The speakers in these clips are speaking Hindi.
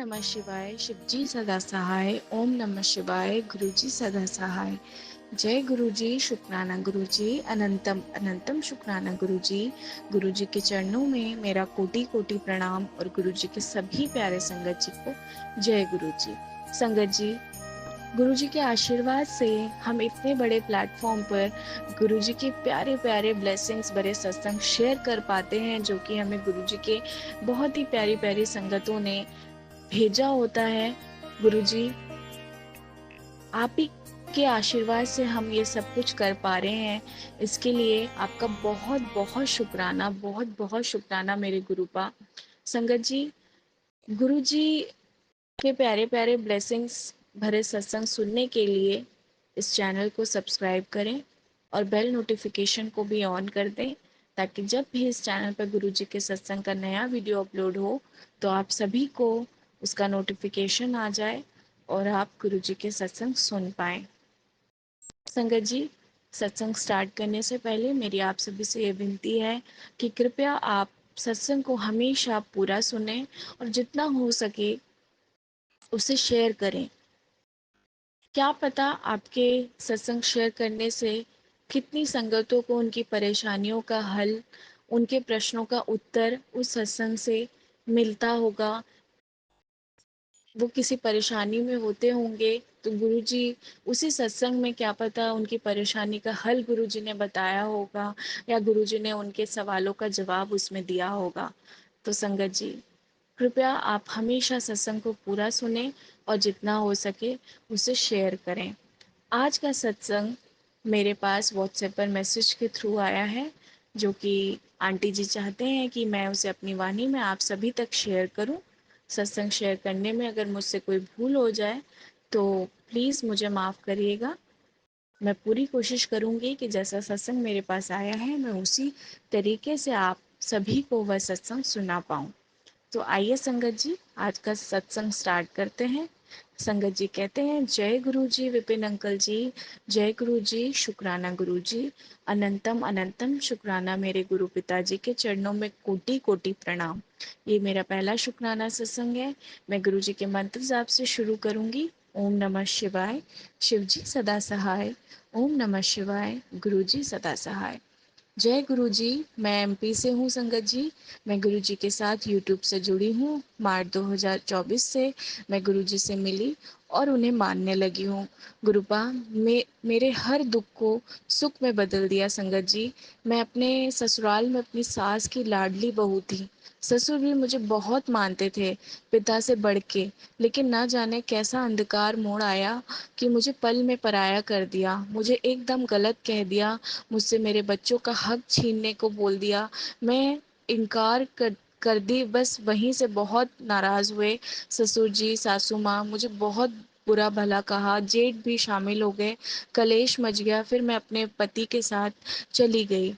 नमः शिवाय, शिवजी सदा सहाय। ओम नमः शिवाय, गुरुजी सदा सहाय। जय गुरुजी, शुक्राना गुरुजी, अनंतम अनंतम शुक्राना गुरुजी। गुरुजी के चरणों में मेरा कोटि कोटि प्रणाम और गुरुजी के सभी प्यारे संगत जी को जय गुरुजी। संगत जी, गुरुजी के आशीर्वाद से हम इतने बड़े प्लेटफॉर्म पर गुरुजी के प्यारे प्यारे ब्लेसिंग्स भरे सत्संग शेयर कर पाते हैं, जो कि हमें गुरुजी के बहुत ही प्यारी प्यारी संगतों ने भेजा होता है। गुरुजी, आप ही के आशीर्वाद से हम ये सब कुछ कर पा रहे हैं। इसके लिए आपका बहुत बहुत शुक्राना, बहुत बहुत शुक्राना मेरे गुरुपा। संगत जी, गुरुजी के प्यारे प्यारे ब्लेसिंग्स भरे सत्संग सुनने के लिए इस चैनल को सब्सक्राइब करें और बेल नोटिफिकेशन को भी ऑन कर दें, ताकि जब भी इस चैनल पर गुरुजी के सत्संग का नया वीडियो अपलोड हो तो आप सभी को उसका नोटिफिकेशन आ जाए और आप गुरुजी के सत्संग सुन पाएं। संगत जी, सत्संग स्टार्ट करने से पहले मेरी आप सभी से ये विनती है कि कृपया आप सत्संग को हमेशा पूरा सुने और जितना हो सके उसे शेयर करें। क्या पता आपके सत्संग शेयर करने से कितनी संगतों को उनकी परेशानियों का हल, उनके प्रश्नों का उत्तर उस सत्संग से मिलता होगा। वो किसी परेशानी में होते होंगे तो गुरुजी उसी सत्संग में क्या पता उनकी परेशानी का हल गुरुजी ने बताया होगा, या गुरुजी ने उनके सवालों का जवाब उसमें दिया होगा। तो संगत जी, कृपया आप हमेशा सत्संग को पूरा सुने और जितना हो सके उसे शेयर करें। आज का सत्संग मेरे पास व्हाट्सएप पर मैसेज के थ्रू आया है, जो कि आंटी जी चाहते हैं कि मैं उसे अपनी वाणी में आप सभी तक शेयर करूं। सत्संग शेयर करने में अगर मुझसे कोई भूल हो जाए तो प्लीज़ मुझे माफ़ करिएगा। मैं पूरी कोशिश करूंगी कि जैसा सत्संग मेरे पास आया है मैं उसी तरीके से आप सभी को वह सत्संग सुना पाऊँ। तो आइए संगत जी, आज का सत्संग स्टार्ट करते हैं। संगत जी कहते हैं, जय गुरु जी विपिन अंकल जी, जय गुरु जी, शुक्राना गुरु जी, अनंतम अनंतम शुक्राना मेरे गुरु पिताजी के चरणों में कोटि कोटि प्रणाम। ये मेरा पहला शुक्राना सत्संग है। मैं गुरु जी के मंत्र जाप से शुरू करूंगी। ओम नमः शिवाय, शिव जी सदा सहाय। ओम नमः शिवाय, गुरु जी सदा सहाय। जय गुरु जी, मैं एमपी से हूँ संगत जी। मैं गुरु जी के साथ यूट्यूब से जुड़ी हूँ। मार्च 2024 से मैं गुरु जी से मिली और उन्हें मानने लगी हूँ। गुरुपा मेरे हर दुख को सुख में बदल दिया संगत जी। मैं अपने ससुराल में अपनी सास की लाडली बहू थी। ससुर भी मुझे बहुत मानते थे, पिता से बढ़ के। लेकिन ना जाने कैसा अंधकार मोड़ आया कि मुझे पल में पराया कर दिया, मुझे एकदम गलत कह दिया, मुझसे मेरे बच्चों का हक छीनने को बोल दिया। मैं इनकार कर दी। बस वहीं से बहुत नाराज हुए ससुर जी, सासू माँ, मुझे बहुत बुरा भला कहा, जेठ भी शामिल हो गए, कलेश मच गया। फिर मैं अपने पति के साथ चली गई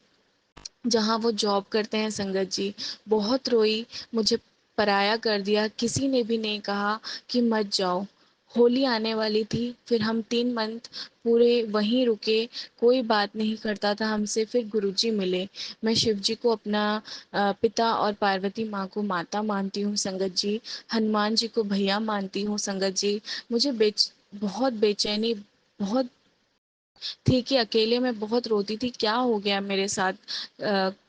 जहाँ वो जॉब करते हैं संगत जी। बहुत रोई, मुझे पराया कर दिया, किसी ने भी नहीं कहा कि मत जाओ। होली आने वाली थी, फिर हम 3 मंथ पूरे वहीं रुके, कोई बात नहीं करता था हमसे। फिर गुरुजी मिले। मैं शिव जी को अपना पिता और पार्वती माँ को माता मानती हूँ संगत जी। हनुमान जी को भैया मानती हूँ संगत जी। मुझे बहुत बेचैनी बहुत थी कि अकेले में बहुत रोती थी, क्या हो गया मेरे साथ,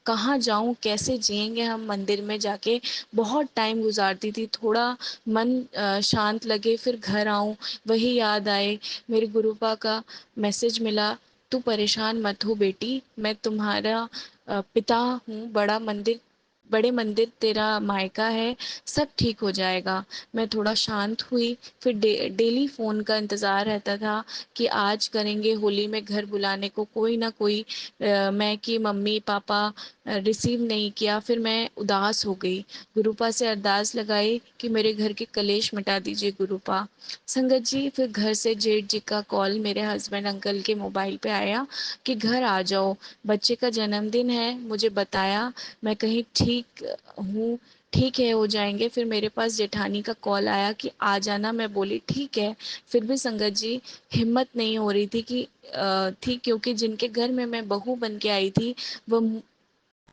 कहाँ जाऊं, कैसे जिएंगे हम मंदिर में जाके। बहुत टाइम गुजारती थी, थोड़ा मन शांत लगे फिर घर आऊं, वही याद आए। मेरे गुरुपा का मैसेज मिला, तू परेशान मत हो बेटी, मैं तुम्हारा पिता हूँ, बड़े मंदिर तेरा मायका है, सब ठीक हो जाएगा। मैं थोड़ा शांत हुई। फिर डेली फ़ोन का इंतज़ार रहता था कि आज करेंगे होली में घर बुलाने को, कोई ना कोई। मैं कि मम्मी पापा रिसीव नहीं किया। फिर मैं उदास हो गई, गुरुपा से अरदास लगाई कि मेरे घर के कलेश मिटा दीजिए गुरुपा। संगत जी, फिर घर से जेठ जी का कॉल मेरे हस्बैंड अंकल के मोबाइल पे आया कि घर आ जाओ, बच्चे का जन्मदिन है। मुझे बताया, मैं कहीं ठीक हूँ, ठीक है हो जाएंगे। फिर मेरे पास जेठानी का कॉल आया कि आ जाना। मैं बोली ठीक है। फिर भी संगत जी, हिम्मत नहीं हो रही थी कि थी, क्योंकि जिनके घर में मैं बहू बन के आई थी वो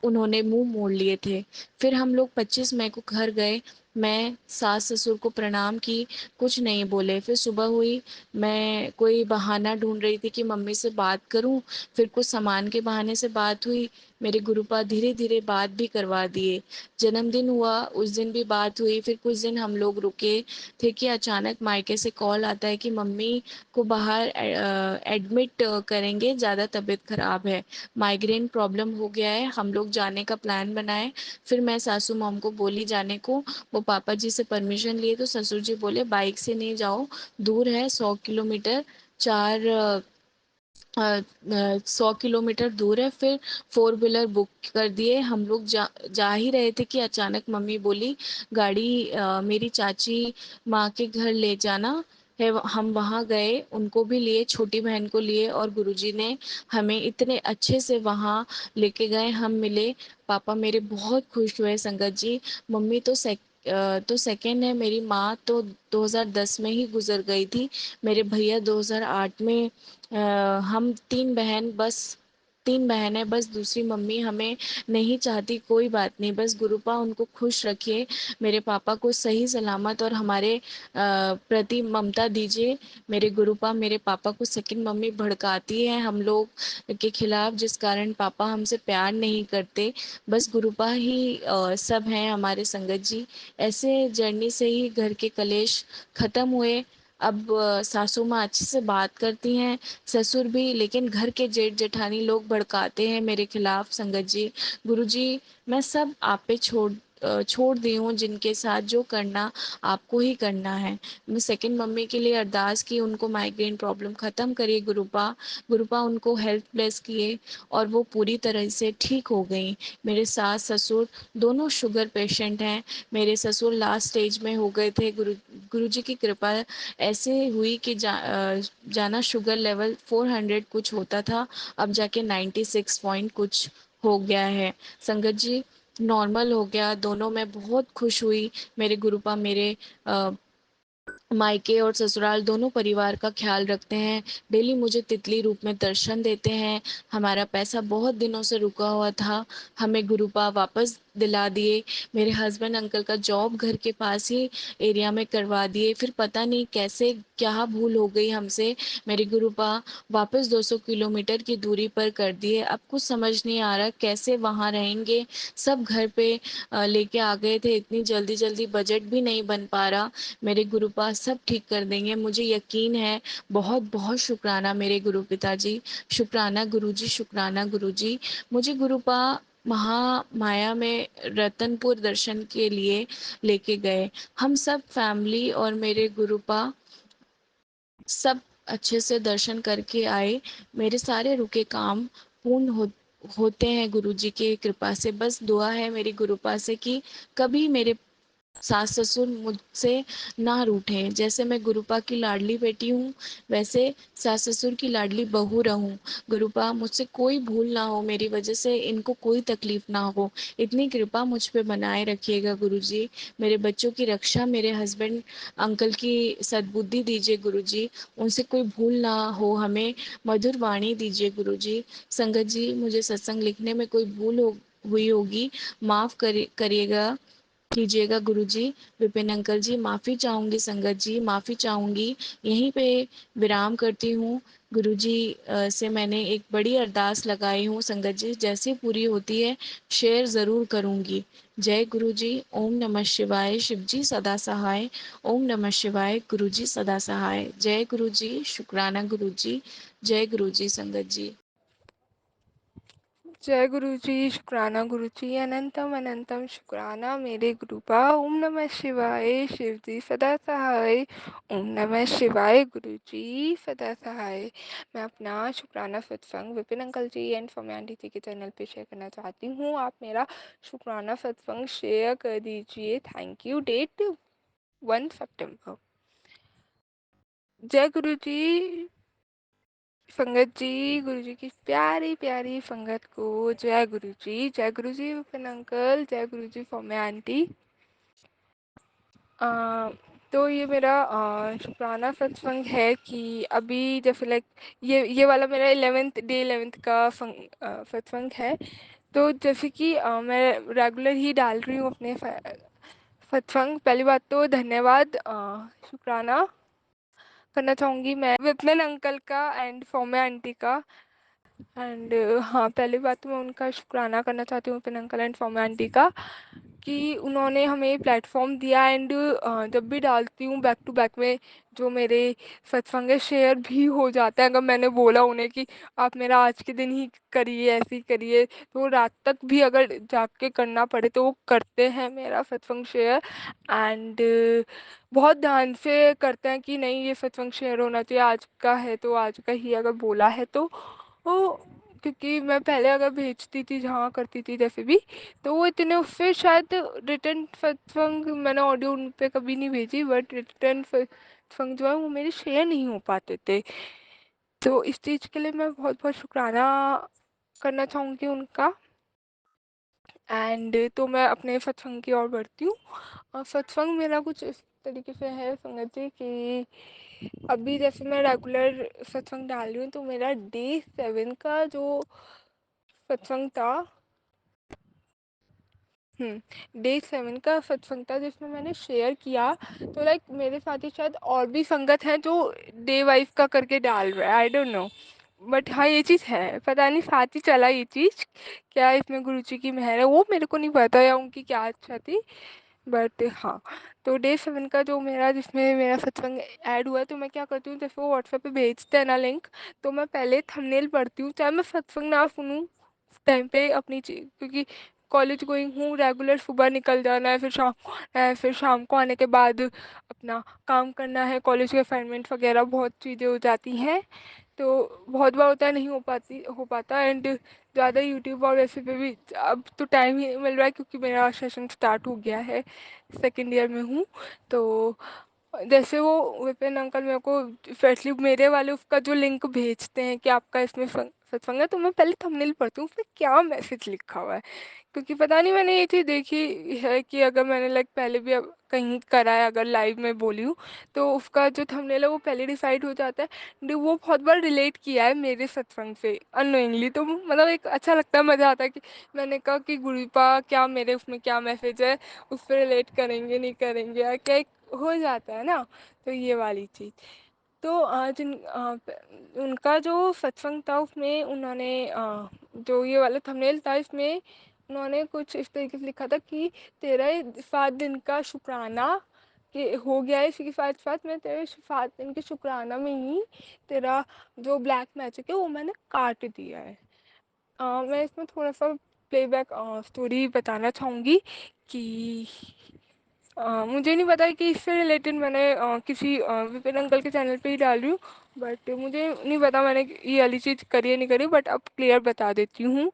उन्होंने मुंह मोड़ लिए थे। फिर हम लोग 25 मई को घर गए। मैं सास ससुर को प्रणाम की, कुछ नहीं बोले। फिर सुबह हुई, मैं कोई बहाना ढूंढ रही थी कि मम्मी से बात करूं, फिर कुछ सामान के बहाने से बात हुई। मेरे गुरुपा धीरे धीरे बात भी करवा दिए। जन्मदिन हुआ, उस दिन भी बात हुई। फिर कुछ दिन हम लोग रुके थे कि अचानक मायके से कॉल आता है कि मम्मी को बाहर एडमिट करेंगे, ज़्यादा तबीयत खराब है, माइग्रेन प्रॉब्लम हो गया है। हम लोग जाने का प्लान बनाए। फिर मैं सासू मॉम को बोली जाने को, वो पापा जी से परमिशन लिए तो ससुर जी बोले बाइक से नहीं जाओ, दूर है 100 किलोमीटर, चार 100 किलोमीटर दूर है। फिर फोर व्हीलर बुक कर दिए। हम लोग जा ही रहे थे कि अचानक मम्मी बोली गाड़ी मेरी चाची माँ के घर ले जाना है। हम वहाँ गए, उनको भी लिए, छोटी बहन को लिए, और गुरुजी ने हमें इतने अच्छे से वहाँ लेके गए। हम मिले, पापा मेरे बहुत खुश हुए संगत जी। मम्मी तो सेकेंड है, मेरी माँ तो 2010 में ही गुजर गई थी, मेरे भैया 2008 में। हम तीन बहन है बस, दूसरी मम्मी हमें नहीं चाहती, कोई बात नहीं, बस गुरुपा उनको खुश रखिए, मेरे पापा को सही सलामत और हमारे प्रति ममता दीजिए। मेरे गुरुपा मेरे पापा को सेकंड मम्मी भड़काती है हम लोग के खिलाफ, जिस कारण पापा हमसे प्यार नहीं करते। बस गुरुपा ही सब हैं हमारे संगत जी। ऐसे जर्नी से ही घर के कलेश खत्म हुए। अब सासू माँ अच्छे से बात करती हैं, ससुर भी, लेकिन घर के जेठ जेठानी लोग भड़काते हैं मेरे खिलाफ संगत जी। गुरु जी, मैं सब आप पे छोड़ दी हूँ, जिनके साथ जो करना आपको ही करना है। मैं सेकंड मम्मी के लिए अरदास की, उनको माइग्रेन प्रॉब्लम खत्म करिए गुरुपा। गुरुपा उनको हेल्थ ब्लेस किए और वो पूरी तरह से ठीक हो गई। मेरे सास ससुर दोनों शुगर पेशेंट हैं। मेरे ससुर लास्ट स्टेज में हो गए थे। गुरु जी की कृपा ऐसे हुई कि जाना शुगर लेवल 400 कुछ होता था, अब जाके 96 पॉइंट कुछ हो गया है संगत जी, नॉर्मल हो गया दोनों। मैं बहुत खुश हुई। मेरे गुरुपा मेरे मायके और ससुराल दोनों परिवार का ख्याल रखते हैं, डेली मुझे तितली रूप में दर्शन देते हैं। हमारा पैसा बहुत दिनों से रुका हुआ था, हमें गुरुपा वापस दिला दिए। मेरे हस्बैंड अंकल का जॉब घर के पास ही एरिया में करवा दिए। फिर पता नहीं कैसे क्या भूल हो गई हमसे, मेरे गुरुपा वापस 200 किलोमीटर की दूरी पर कर दिए। अब कुछ समझ नहीं आ रहा कैसे वहाँ रहेंगे। सब घर पे लेके आ गए थे, इतनी जल्दी जल्दी बजट भी नहीं बन पा रहा। मेरे गुरुपा सब ठीक कर देंगे, मुझे यकीन है। बहुत बहुत शुक्राना मेरे गुरु पिताजी, शुक्राना गुरुजी, शुक्राना गुरुजी। मुझे गुरुपा महामाया में रतनपुर दर्शन के लिए लेके गए। हम सब फैमिली और मेरे गुरुपा सब अच्छे से दर्शन करके आए। मेरे सारे रुके काम पूर्ण होते हैं गुरु जी की कृपा से। बस दुआ है मेरी गुरुपा से कि कभी मेरे सास ससुर मुझसे ना रूठें। जैसे मैं गुरुपा की लाडली बेटी हूँ, वैसे सास ससुर की लाडली बहू रहूं। गुरुपा मुझसे कोई भूल ना हो, मेरी वजह से इनको कोई तकलीफ ना हो, इतनी कृपा मुझ पे बनाए रखिएगा गुरुजी। मेरे बच्चों की रक्षा, मेरे हस्बैंड अंकल की सद्बुद्धि दीजिए गुरुजी, उनसे कोई भूल ना हो, हमें मधुर वाणी दीजिए गुरुजी। संगत जी, मुझे सत्संग लिखने में कोई भूल हुई होगी, माफ करिएगा, कीजिएगा गुरुजी। विपिन अंकल जी, माफ़ी चाहूँगी संगत जी, माफ़ी चाहूँगी। यहीं पे विराम करती हूँ। गुरुजी से मैंने एक बड़ी अरदास लगाई हूँ संगत जी, जैसे पूरी होती है शेयर ज़रूर करूँगी। जय गुरुजी, ओम नमः शिवाय, शिवजी सदा सहाय। ओम नमः शिवाय, गुरुजी सदा सहाय। जय गुरुजी, शुक्राना गुरुजी। जय गुरुजी संगत जी। जय गुरु जी, शुक्राना गुरु जी, अनंतम अनंतम शुक्राना मेरे गुरुपा। ओम नमः शिवाय, शिव जी सदा सहाय। ओम नमः शिवाय, गुरु जी सदा सहाय। मैं अपना शुक्राना सत्संग Vipin uncle ji and Saumya aunty ji के चैनल पे शेयर करना चाहती हूँ। आप मेरा शुक्राना सत्संग शेयर कर दीजिए। Thank you. डेट 1 सितंबर। जय गुरु जी संगत जी, गुरु जी की प्यारी प्यारी संगत को जय गुरु जी। जय गुरु जी विपिन अंकल, जय गुरु जी सौम्या आंटी। तो ये मेरा शुक्राना सत्संग है कि अभी जैसे लाइक ये वाला मेरा 11th का सत्संग है। तो जैसे कि मैं रेगुलर ही डाल रही हूँ अपने सत्संग, पहली बात तो धन्यवाद, शुक्राना करना चाहूँगी मैं विपिन अंकल का एंड सौम्या आंटी का। एंड हाँ, पहली बात तो मैं उनका शुक्राना करना चाहती हूँ, Vipin uncle and Saumya aunty का, कि उन्होंने हमें प्लेटफॉर्म दिया। एंड जब भी डालती हूँ बैक टू बैक में जो मेरे सत्संग है, शेयर भी हो जाता है। अगर मैंने बोला उन्हें कि आप मेरा आज के दिन ही करिए, ऐसे ही करिए, तो वो रात तक भी अगर जाके करना पड़े तो वो करते हैं मेरा सत्संग शेयर। एंड बहुत ध्यान से करते हैं कि नहीं, ये सत्संग शेयर होना चाहिए, आज का है तो आज का ही अगर बोला है तो वो, क्योंकि मैं पहले अगर भेजती थी जहाँ करती थी जैसे भी, तो वो इतने उससे शायद रिटर्न सत्संग मैंने ऑडियो उन पे कभी नहीं भेजी, बट रिटर्न सत्संग जो है वो मेरे शेयर नहीं हो पाते थे। तो इस चीज़ के लिए मैं बहुत बहुत शुक्राना करना चाहूँगी उनका। एंड तो मैं अपने सत्संग की ओर बढ़ती हूँ। और सत्संग मेरा कुछ इस तरीके से है संगत जी कि अभी जैसे मैं रेगुलर सत्संग डाल रही हूँ, तो मेरा डे 7 का जो सत्संग था, डे 7 का सत्संग था जिसमें मैंने शेयर किया, तो लाइक मेरे साथ ही शायद और भी संगत हैं जो डे वाइज का करके डाल रहे हैं, आई डोंट नो। बट हाँ, ये चीज़ है, पता नहीं साथ ही चला ये चीज़, क्या इसमें गुरुजी की मेहर है वो मेरे को नहीं पता, या उनकी क्या अच्छा थी। बट हाँ, तो डे 7 का जो मेरा जिसमें मेरा सत्संग ऐड हुआ है, तो मैं क्या करती हूँ, जैसे वो व्हाट्सएप पे भेजते हैं ना लिंक, तो मैं पहले थंबनेल पढ़ती हूँ, चाहे मैं सत्संग ना सुनूँ उस टाइम पे अपनी चीज, क्योंकि कॉलेज गोइंग हूँ रेगुलर, सुबह निकल जाना है, फिर शाम को आना है, फिर शाम को आने के बाद अपना काम करना है, कॉलेज के असाइनमेंट वगैरह बहुत चीज़ें हो जाती हैं, तो बहुत बार होता है नहीं हो पाता। एंड ज़्यादा यूट्यूब और वैसे पे भी अब तो टाइम ही नहीं मिल रहा है, क्योंकि मेरा सेशन स्टार्ट हो गया है, सेकेंड ईयर में हूँ। तो जैसे वो विपिन अंकल मेरे को स्पेशली मेरे वाले उसका जो लिंक भेजते हैं कि आपका इसमें सत्संग है, तो मैं पहले थंबनेल पढ़ती हूँ उसमें क्या मैसेज लिखा हुआ है, क्योंकि पता नहीं, मैंने ये चीज़ देखी है कि अगर मैंने लाइक पहले भी कहीं करा है, अगर लाइव में बोली हूँ, तो उसका जो थंबनेल है वो पहले डिसाइड हो जाता है। वो बहुत बार रिलेट किया है मेरे सत्संग से अननोइंगली, तो मतलब एक अच्छा लगता है, मज़ा आता है कि मैंने कहा कि गुरुपा क्या मेरे उसमें क्या मैसेज है, उस पर रिलेट करेंगे नहीं करेंगे, या क्या एक हो जाता है ना। तो ये वाली चीज़, तो उनका जो सत्संग था उसमें उन्होंने जो ये वाला थंबनेल था, इसमें उन्होंने कुछ इस तरीके से लिखा था कि तेरा ये 7 दिन का शुक्राना कि हो गया है, इसी के साथ साथ मैं तेरे 7 दिन के शुक्राना में ही तेरा जो ब्लैक मैजिक है वो मैंने काट दिया है। मैं इसमें थोड़ा सा प्लेबैक स्टोरी बताना चाहूँगी कि मुझे नहीं पता है कि इससे रिलेटेड मैंने किसी विपिन अंकल के चैनल पे ही डाल रही हूँ, बट मुझे नहीं पता मैंने ये वाली चीज़ करी है नहीं करी, बट अब क्लियर बता देती हूँ।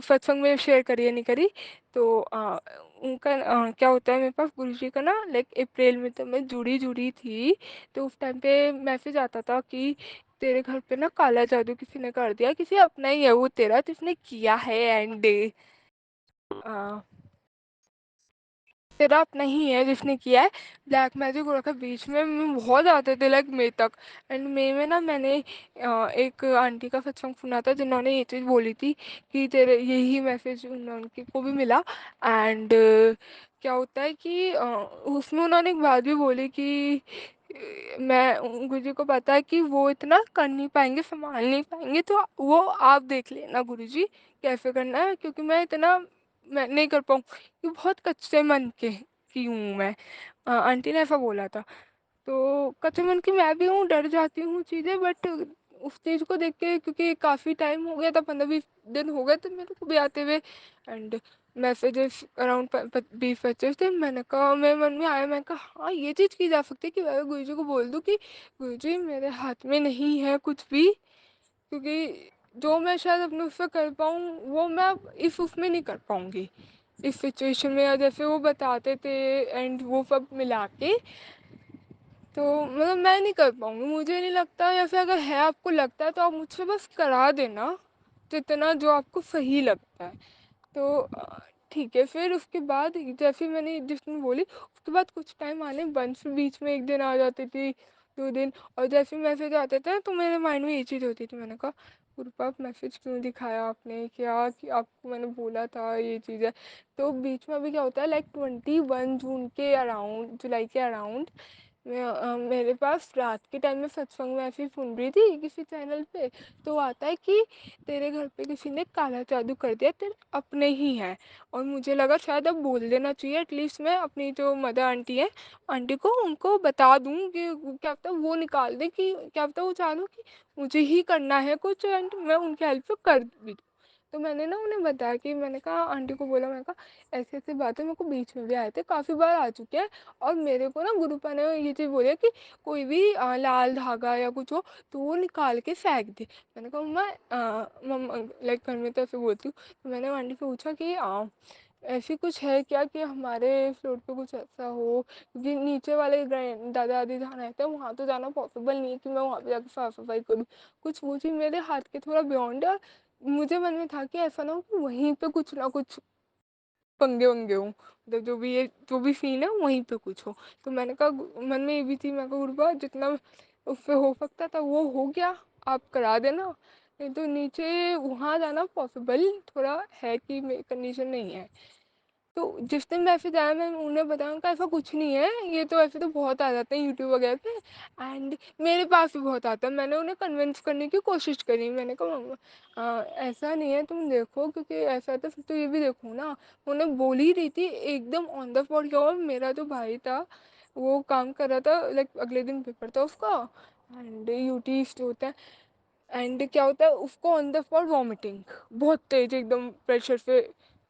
सत्संग में शेयर करी है नहीं करी, तो उनका क्या होता है, मेरे पास गुरुजी का ना लाइक अप्रैल में तो मैं जुड़ी थी, तो उस टाइम पे मैसेज आता था कि तेरे घर पे ना काला जादू किसी ने कर दिया, किसी अपना ही है वो तेरा, जिसने किया है। एंड तेरा अपना ही है जिसने किया है ब्लैक मैजिक हो रखा है। बीच में बहुत आते थे लाइक मई तक। एंड मई में ना मैंने एक आंटी का सत्संग सुना था जिन्होंने ये चीज़ बोली थी कि तेरे यही मैसेज उनकी को भी मिला। एंड क्या होता है कि उसमें उन्होंने एक बात भी बोली कि मैं गुरुजी को पता है कि वो इतना कर नहीं पाएंगे, संभाल नहीं पाएंगे, तो वो आप देख लेना गुरुजी कैसे करना है, क्योंकि मैं नहीं कर पाऊँ, कि बहुत कच्चे मन के की हूँ मैं। आंटी ने ऐसा बोला था। तो कच्चे मन की मैं भी हूँ, डर जाती हूँ चीज़ें, बट उस चीज़ को देख के, क्योंकि काफ़ी टाइम हो गया था, 15-20 दिन हो गए थे मेरे को भी आते हुए। एंड मैसेजेस अराउंड 20-25 दिन, मैंने कहा मेरे मन में आया, मैं कहा हाँ ये चीज़ की जा सकती है कि मैं गुरु जी को बोल दूँ कि गुरु जी मेरे हाथ में नहीं है कुछ भी, क्योंकि जो मैं शायद अपने उससे कर पाऊँ वो मैं अब इस उसमें नहीं कर पाऊँगी, इस सिचुएशन में, या जैसे वो बताते थे एंड वो सब मिला के, तो मतलब मैं नहीं कर पाऊँगी, मुझे नहीं लगता, या फिर अगर है आपको लगता है तो आप मुझसे बस करा देना जितना जो आपको सही लगता है। तो ठीक है, फिर उसके बाद जैसे मैंने जिस दिन बोली उसके बाद कुछ टाइम आने बंद, फिर बीच में एक दिन आ जाती थी, 2 दिन, और जैसे मैसेज आते थे तो मेरे माइंड में ये चीज़ होती थी, मैंने कहा ग्रुप आप मैसेज क्यों दिखाया आपने, क्या कि आपको मैंने बोला था ये चीज़ है। तो बीच में अभी क्या होता है, लाइक 21 जून के अराउंड, जुलाई के अराउंड मेरे पास रात के टाइम में सत्संग में ऐसे ही सुन रही थी किसी चैनल पे, तो आता है कि तेरे घर पे किसी ने काला जादू कर दिया, तेरे अपने ही हैं। और मुझे लगा शायद अब बोल देना चाहिए, एटलीस्ट मैं अपनी जो मदर आंटी है, आंटी को उनको बता दूँ कि क्या पता वो निकाल दे, कि क्या पता वो चाह लूँ कि मुझे ही करना है कुछ एंड मैं उनकी हेल्प कर भी दूँ। तो मैंने ना उन्हें बताया, कि मैंने कहा आंटी को बोला, मैंने कहा ऐसी ऐसी बातें मेरे को बीच में भी आए थे, काफ़ी बार आ चुके हैं, और मेरे को ना गुरुपा ने ये चीज़ बोली है कि कोई भी लाल धागा या कुछ हो तो वो निकाल के फेंक दे। मैंने कहा मम्मा लाइक घर में तो ऐसे बोलती हूँ। तो मैंने आंटी से पूछा कि ऐसी कुछ है क्या कि हमारे फ्लोर पे कुछ ऐसा हो, क्योंकि नीचे वाले दादा दादी जहाँ रहते हैं वहाँ तो जाना पॉसिबल नहीं है कि मैं वहाँ पे जाकर साफ सफाई करूँ। कुछ वो चीज़ मेरे हाथ के थोड़ा बियॉन्ड है, और मुझे मन में था कि ऐसा ना हो कि वहीं पे कुछ ना कुछ पंगे वंगे हों, मतलब जो भी सीन है वहीं पे कुछ हो। तो मैंने कहा, मन में ये भी थी, मैं कहा गुरुबा जितना उससे हो सकता था वो हो गया, आप करा देना, नहीं तो नीचे वहाँ जाना पॉसिबल थोड़ा है कि मेरी कंडीशन नहीं है। तो जिस दिन मैसेज आया मैं उन्हें बताया, उनका ऐसा कुछ नहीं है, ये तो ऐसे तो बहुत आ जाते हैं यूट्यूब वगैरह पे, एंड मेरे पास भी बहुत आता है। मैंने उन्हें कन्विंस करने की कोशिश करी, मैंने कहा मम्मा ऐसा नहीं है, तुम देखो, क्योंकि ऐसा है तो फिर तो ये भी देखो ना। उन्हें बोल ही रही थी एकदम ऑन द स्पॉट क्या हुआ, मेरा जो भाई था वो काम कर रहा था, लाइक अगले दिन पेपर था उसका, एंड यूटी होता है, एंड क्या होता है उसको ऑन द स्पॉट वॉमिटिंग, बहुत तेज एकदम प्रेशर से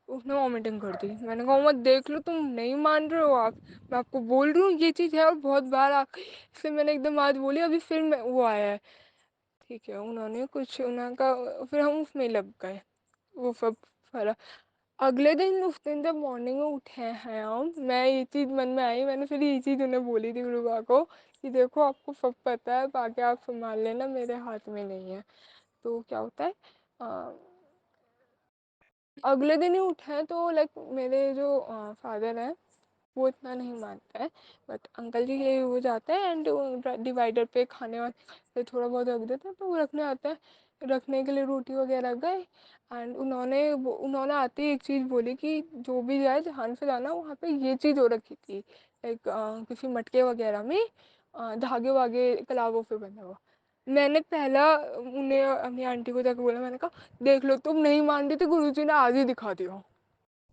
उसने वॉमिटिंग कर दी। मैंने कहा मत देख लो, तुम नहीं मान रहे हो आप, मैं आपको बोल रही हूँ ये चीज़ है, और बहुत बार आ, फिर मैंने एकदम आज बोली, अभी फिर मैं वो आया है, ठीक है उन्होंने कुछ उनका, फिर हम उसमें लग गए, वो सब सारा। अगले दिन उस दिन जब मॉर्निंग में उठे हैं हम, मैं ये चीज़ मन में आई, मैंने फिर ये चीज़ उन्हें बोली थी गुरुबा को, कि देखो आपको सब पता है, बाकी आप संभाल लेना, मेरे हाथ में नहीं है। तो क्या होता है, अ, अगले दिन ही उठे हैं तो लाइक मेरे जो फादर हैं वो इतना नहीं मानता है, बट अंकल जी ये वो जाते हैं एंड डिवाइडर पे खाने वाने थोड़ा बहुत रख देते हैं, तो वो रखने आते हैं, रखने के लिए रोटी वगैरह गए, एंड उन्होंने आते ही एक चीज़ बोली कि जो भी जाए ध्यान से जाना, वहाँ पे ये चीज़ हो रखी थी, एक किसी मटके वगैरह में धागे वागे कलावों पे बना हुआ। मैंने पहला उन्हें अपनी आंटी को जाकर बोला, मैंने कहा देख लो तुम नहीं मान रही थी, गुरुजी ने आज ही दिखा दिया,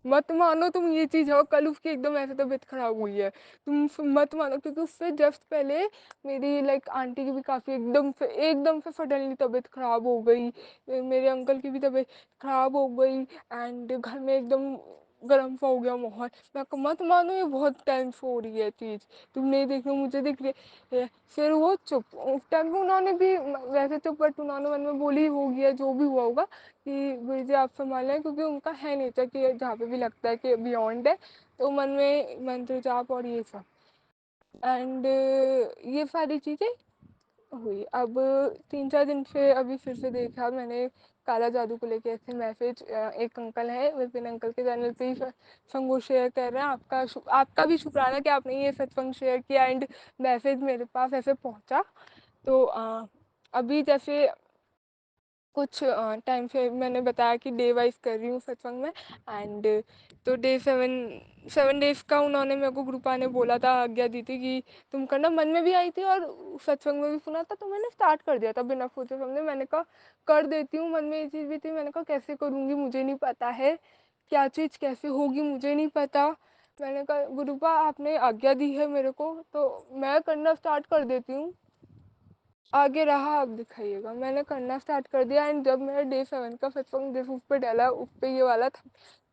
मत मानो तुम ये चीज़ है। और कल उसकी एकदम ऐसे तबीयत खराब हुई है, मत मानो, क्योंकि उससे जस्ट पहले मेरी लाइक आंटी की भी काफ़ी एकदम से सडनली तबीयत खराब हो गई, मेरे अंकल की भी तबीयत खराब हो गई, एंड घर में एकदम गर्म सा हो गया माहौल। मैं कहा मत मानो, ये बहुत टाइम से हो रही है चीज़, तुम नहीं देख रहे हो, मुझे दिख रही है। फिर वो चुप, उस टाइम पे उन्होंने भी वैसे चुप, बट उन्होंने मन में बोली हो गया जो भी हुआ होगा, कि गुरुजी आप संभालें, क्योंकि उनका है नेचर कि जहाँ पे भी लगता है कि बियॉन्ड है तो मन में मंत्र जाप और ये सब, एंड ये सारी चीज़ें हुई। अब 3-4 दिन से अभी फिर से देखा मैंने काला जादू को लेके ऐसे मैसेज, एक अंकल है विपिन अंकल के चैनल पे ही संगो शेयर कर रहे हैं, आपका भी शुक्राना कि आपने ये सत्संग शेयर किया एंड मैसेज मेरे पास ऐसे पहुंचा। तो अभी जैसे कुछ टाइम से मैंने बताया कि डे वाइज कर रही हूँ सत्संग में, एंड तो डे 7 डेज का उन्होंने मेरे को ग्रुपा ने बोला था, आज्ञा दी थी कि तुम करना, मन में भी आई थी और सत्संग में भी सुना था, तो मैंने स्टार्ट कर दिया था बिना सोचे समझे। मैंने कहा कर देती हूँ, मन में ये चीज़ भी थी, मैंने कहा कैसे करूँगी मुझे नहीं पता है, क्या चीज़ कैसे होगी मुझे नहीं पता। मैंने कहा गुरुपा आपने आज्ञा दी है मेरे को, तो मैं करना स्टार्ट कर देती हूँ, आगे रहा आप दिखाइएगा। मैंने करना स्टार्ट कर दिया, एंड जब मेरा डे 7 का सत्संग जिस उस पे डाला, उस पे ये वाला था,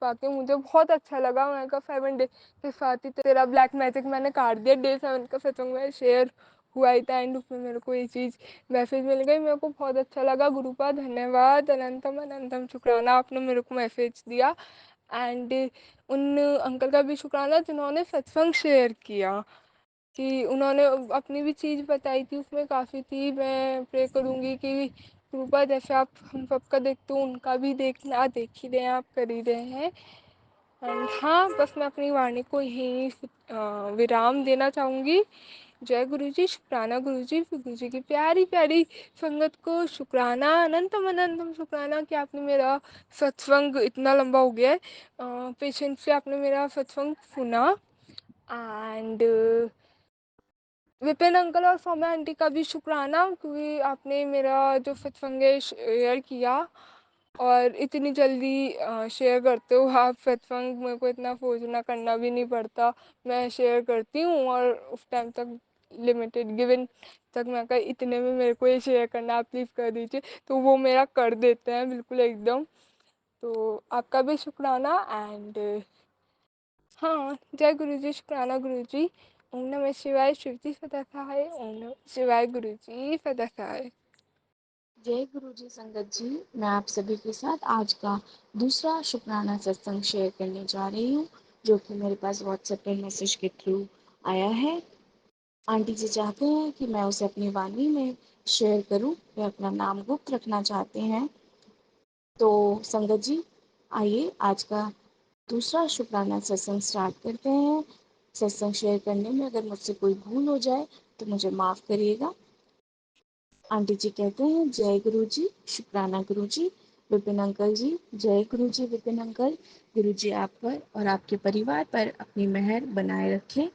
वाकई मुझे बहुत अच्छा लगा। मैंने कहा 7 डे के साथ ही तेरा ब्लैक मैजिक मैंने काट दिया। डे 7 का सत्संग में शेयर हुआ ही था, एंड उसमें मेरे को ये चीज़ मैसेज मिल गई, मेरे को बहुत अच्छा लगा। गुरुपा धन्यवाद, अनंतम अनंतम शुक्राना, आपने मेरे को मैसेज दिया, एंड उन अंकल का भी शुक्राना जिन्होंने सत्संग शेयर किया, कि उन्होंने अपनी भी चीज़ बताई थी, उसमें काफ़ी थी। मैं प्रे करूँगी कि कृपा जैसे आप हम सबका देखते हो उनका भी देखना, देख ही रहे हैं आप, कर ही रहे हैं। एंड हाँ, बस मैं अपनी वाणी को यहीं विराम देना चाहूँगी। जय गुरु जी, शुक्राना गुरु जी, गुरु जी की प्यारी प्यारी संगत को शुक्राना, अनंतम अनंतम शुक्राना कि आपने मेरा सत्संग इतना लंबा हो गया है, पेशेंस से आपने मेरा सत्संग सुना। एंड विपिन अंकल और सौम्या आंटी का भी शुक्राना, क्योंकि आपने मेरा जो सत्संग है शेयर किया, और इतनी जल्दी शेयर करते हो आप सत्संग, मेरे को इतना फोर्स करना भी नहीं पड़ता, मैं शेयर करती हूँ, और उस टाइम तक लिमिटेड गिवन तक मैं कहा इतने में मेरे को ये शेयर करना, आप प्लीज़ कर दीजिए, तो वो मेरा कर देते हैं बिल्कुल एकदम। तो आपका भी शुक्राना। एंड हाँ, जय गुरु जी, शुक्राना गुरु जी। ओम नमः शिवाय, शिव जी सदा सहाय। ओम नमः शिवाय, गुरु जी सदा सहाय। जय गुरु जी संगत जी, मैं आप सभी के साथ आज का दूसरा शुक्राना सत्संग शेयर करने जा रही हूँ, जो कि मेरे पास व्हाट्सएप पे मैसेज के थ्रू आया है। आंटी जी चाहते हैं कि मैं उसे अपनी वाणी में शेयर करूं। वे अपना नाम गुप्त रखना चाहते हैं। तो संगत जी, आइए आज का दूसरा शुक्राना सत्संग स्टार्ट करते हैं। सत्संग शेयर करने में अगर मुझसे कोई भूल हो जाए तो मुझे माफ़ करिएगा। आंटी जी कहते हैं, जय गुरु जी, शुक्राना गुरु जी। विपिन अंकल जी, जय गुरु जी विपिन अंकल। गुरु जी आप पर और आपके परिवार पर अपनी मेहर बनाए रखें।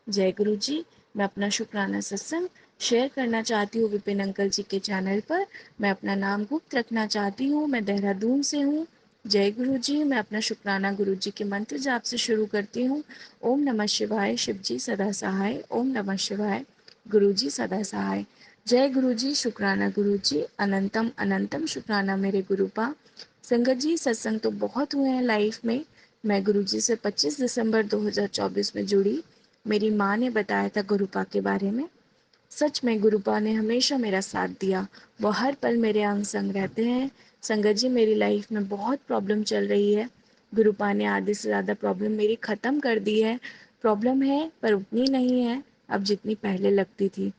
जय गुरु जी। मैं अपना शुक्राना सत्संग शेयर करना चाहती हूँ विपिन अंकल जी के चैनल पर। मैं अपना नाम गुप्त रखना चाहती हूँ। मैं देहरादून से हूँ। जय गुरु जी। मैं अपना शुक्राना गुरु जी के मंत्र जाप से शुरू करती हूँ। ओम नमः शिवाय, शिव जी सदा सहाय। ओम नमः शिवाय, गुरु जी सदा सहाय। जय गुरु जी, शुक्राना गुरु जी, अनंतम अनंतम शुक्राना मेरे गुरुपा। संगत जी, सत्संग तो बहुत हुए हैं लाइफ में। मैं गुरु जी से 25 दिसंबर 2024 में जुड़ी। मेरी माँ ने बताया था गुरुपा के बारे में। सच में गुरुपा ने हमेशा मेरा साथ दिया। वो हर पल मेरे अंग संग रहते हैं। संगत जी, मेरी लाइफ में बहुत प्रॉब्लम चल रही है। गुरुपा ने आधे से ज़्यादा प्रॉब्लम मेरी ख़त्म कर दी है। प्रॉब्लम है पर उतनी नहीं है अब जितनी पहले लगती थी।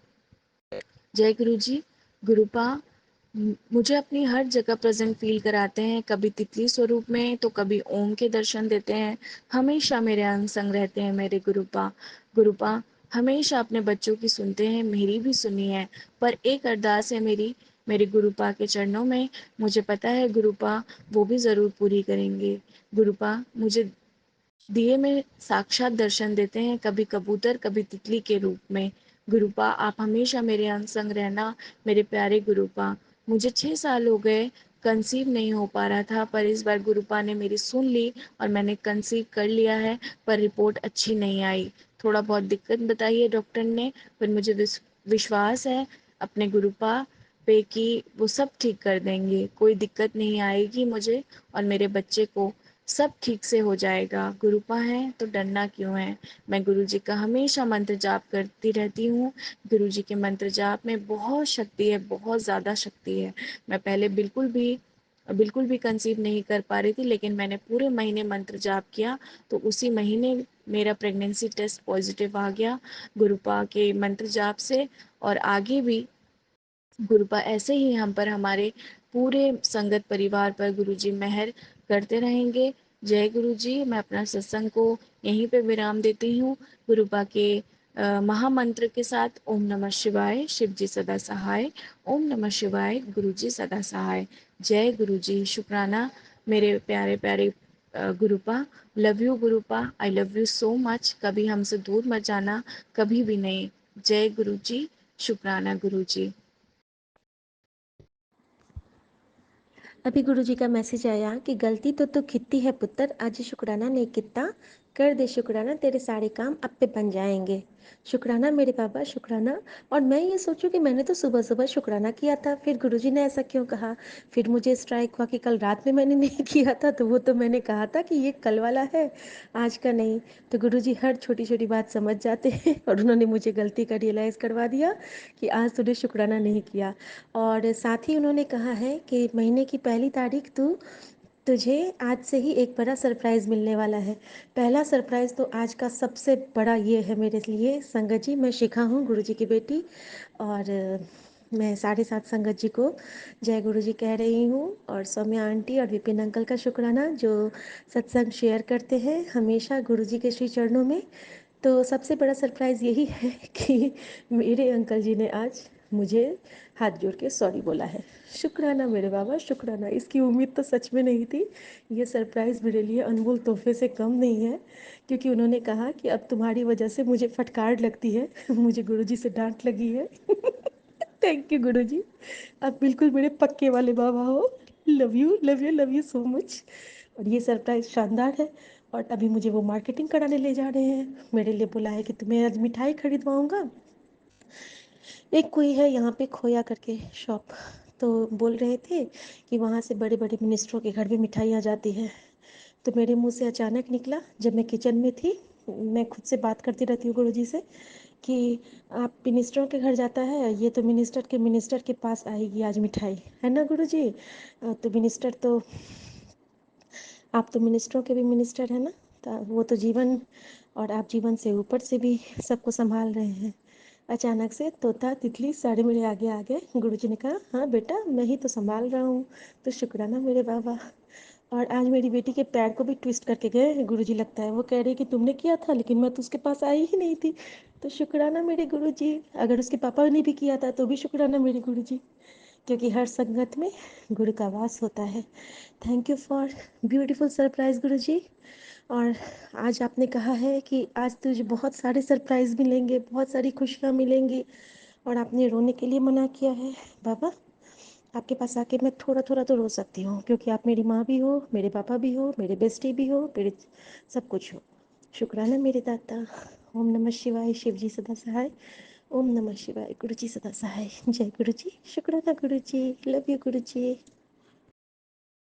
जय गुरु जी। गुरुपा मुझे अपनी हर जगह प्रेजेंट फील कराते हैं, कभी तितली स्वरूप में तो कभी ओम के दर्शन देते हैं। हमेशा मेरे अंग संग रहते हैं मेरे गुरुपा। गुरुपा हमेशा अपने बच्चों की सुनते हैं, मेरी भी सुनी है। पर एक अरदास है मेरी मेरे गुरुपा के चरणों में। मुझे पता है गुरुपा वो भी ज़रूर पूरी करेंगे। गुरुपा मुझे दिए में साक्षात दर्शन देते हैं, कभी कबूतर कभी तितली के रूप में। गुरुपा आप हमेशा मेरे अंग संग रहना मेरे प्यारे गुरुपा। मुझे 6 साल हो गए, कंसीव नहीं हो पा रहा था, पर इस बार गुरुपा ने मेरी सुन ली और मैंने कंसीव कर लिया है। पर रिपोर्ट अच्छी नहीं आई। थोड़ा बहुत दिक्कत बताई है डॉक्टर ने, पर मुझे विश्वास है अपने गुरुपा पे कि वो सब ठीक कर देंगे। कोई दिक्कत नहीं आएगी मुझे और मेरे बच्चे को। सब ठीक से हो जाएगा। गुरुपा है तो डरना क्यों है। मैं गुरु जी का हमेशा मंत्र जाप करती रहती हूँ। गुरु जी के मंत्र जाप में बहुत शक्ति है, बहुत ज़्यादा शक्ति है। मैं पहले बिल्कुल भी कंसीव नहीं कर पा रही थी, लेकिन मैंने पूरे महीने मंत्र जाप किया तो उसी महीने मेरा प्रेगनेंसी टेस्ट पॉजिटिव आ गया गुरुपा के मंत्र जाप से। और आगे भी गुरुपा ऐसे ही हम पर, हमारे पूरे संगत परिवार पर गुरुजी मेहर करते रहेंगे। जय गुरु जी। मैं अपना सत्संग को यहीं पे विराम देती हूँ गुरुपा के महामंत्र के साथ। ओम नमः शिवाय, शिव जी सदा सहाय। ओम नमः शिवाय, गुरु जी सदा सहाय। जय गुरु जी। शुक्राना मेरे प्यारे प्यारे गुरुपा। लव यू गुरुपा, I love you so much. कभी हमसे दूर मत जाना, कभी भी नहीं। जय गुरु जी। शुक्राना गुरु जी। अभी गुरुजी का मैसेज आया कि गलती तो तू कित्ती है पुत्र, आज शुक्राना नहीं कितना, कर दे शुक्राना तेरे सारे काम अब पे बन जाएंगे। शुक्राना मेरे बाबा, शुक्राना। और मैं ये सोचूं कि मैंने तो सुबह सुबह शुक्राना किया था, फिर गुरुजी ने ऐसा क्यों कहा। फिर मुझे स्ट्राइक हुआ कि कल रात में मैंने नहीं किया था, तो वो तो मैंने कहा था कि ये कल वाला है, आज का नहीं। तो गुरुजी हर छोटी छोटी बात समझ जाते हैं और उन्होंने मुझे गलती का रियलाइज़ करवा दिया कि आज तूने शुक्राना नहीं किया। और साथ ही उन्होंने कहा है कि महीने की पहली तारीख तुझे आज से ही एक बड़ा सरप्राइज़ मिलने वाला है। पहला सरप्राइज़ तो आज का सबसे बड़ा ये है मेरे लिए, संगत जी मैं शिखा हूँ गुरु जी की बेटी। और मैं 7:30 संगत जी को जय गुरु जी कह रही हूँ, और सौम्या आंटी और विपिन अंकल का शुक्राना जो सत्संग शेयर करते हैं हमेशा गुरु जी के श्री चरणों में। तो सबसे बड़ा सरप्राइज़ यही है कि मेरे अंकल जी ने आज मुझे हाथ जोड़ के सॉरी बोला है। शुक्राना मेरे बाबा, शुक्राना। इसकी उम्मीद तो सच में नहीं थी। ये सरप्राइज़ मेरे लिए अनमोल तोहफे से कम नहीं है, क्योंकि उन्होंने कहा कि अब तुम्हारी वजह से मुझे फटकार लगती है, मुझे गुरुजी से डांट लगी है। थैंक यू गुरुजी, आप बिल्कुल मेरे पक्के वाले बाबा हो। Love you, love you, love you so much. और ये सरप्राइज़ शानदार है। और अभी मुझे वो मार्केटिंग कराने ले जा रहे हैं। मेरे लिए बोला है कि तुम्हें आज मिठाई खरीदवाऊंगा। एक कोई है यहाँ पे खोया करके शॉप, तो बोल रहे थे कि वहाँ से बड़े बड़े मिनिस्टरों के घर में मिठाइयाँ जाती है। तो मेरे मुंह से अचानक निकला, जब मैं किचन में थी, मैं खुद से बात करती रहती हूँ गुरुजी से, कि आप मिनिस्टरों के घर जाता है, ये तो मिनिस्टर के पास आएगी आज मिठाई, है ना गुरुजी? तो मिनिस्टर तो, आप तो मिनिस्टरों के भी मिनिस्टर हैं ना, तो वो तो जीवन, और आप जीवन से ऊपर से भी सबको संभाल रहे हैं। अचानक से तोता तितली सारे मेरे आगे आ गए। गुरुजी ने कहा, हाँ बेटा, मैं ही तो संभाल रहा हूँ। तो शुक्राना मेरे बाबा। और आज मेरी बेटी के पैर को भी ट्विस्ट करके गए गुरुजी, लगता है वो कह रही कि तुमने किया था, लेकिन मैं तो उसके पास आई ही नहीं थी। तो शुक्राना मेरे गुरुजी। अगर उसके पापा ने भी किया था तो भी शुक्राना मेरे गुरुजी, क्योंकि हर संगत में गुरु का वास होता है। Thank you for beautiful surprise गुरुजी। और आज आपने कहा है कि आज तुझे बहुत सारे सरप्राइज मिलेंगे, बहुत सारी खुशियाँ मिलेंगी, और आपने रोने के लिए मना किया है। बाबा, आपके पास आके मैं थोड़ा थोड़ा तो रो सकती हूँ, क्योंकि आप मेरी माँ भी हो, मेरे पापा भी हो, मेरे बेस्टी भी हो, मेरे सब कुछ हो। शुक्राना मेरे दाता। ओम नमः शिवाय। शिव जी सदा सहाय। ओम नमः शिवाय। गुरु जी सदा सहाय। जय गुरु जी। शुक्राना गुरु जी। Love you Guru ji.